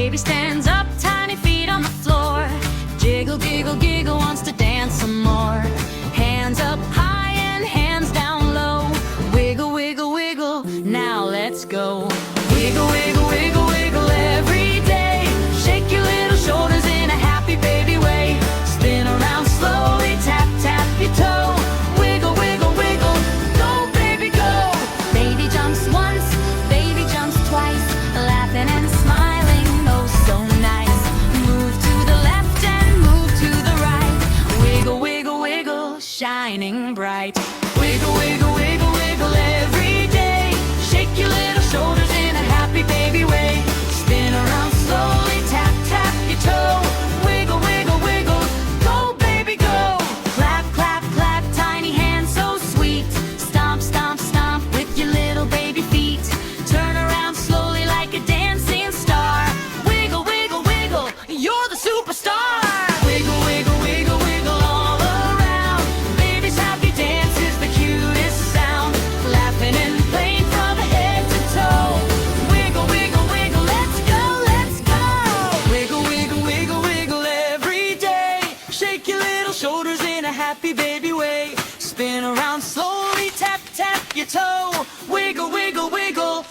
Baby stands up, tiny feet on the floor. Jiggle, giggle, giggle, wants to dance some more. Hands up high and hands down low. Wiggle, wiggle, wiggle, now let's go. Wiggle, wiggle, wiggle, wiggle every day. Shake your little shoulders in a happy baby way. Spin around slowly, tap, tap your toe. Wiggle, wiggle, wiggle, go baby go. Baby jumps once, baby jumps twice, laughing and smiling, oh so nice. Move to the left and move to the right. Wiggle, wiggle, wiggle, shining bright. Wiggle, wiggle, wiggle, wiggle every day. Shake your little shoulders in a happy baby way. Spin around slowly, tap, tap your toe. Wiggle, wiggle, wiggle, go baby go. Clap, clap, clap, tiny hands so sweet. Stomp, stomp, stomp with your little baby feet. Turn around slowly like a dancing star. Wiggle, wiggle, wiggle, you're the superstar. Wiggle, wiggle, wiggle, wiggle all around. Baby's happy dance is the cutest sound. Laughing and playing from head to toe. Wiggle, wiggle, wiggle, let's go, let's go. Wiggle, wiggle, wiggle, wiggle every day. Shake your little shoulders in a happy baby way. Spin around slowly, tap, tap your toe. Wiggle, wiggle, wiggle,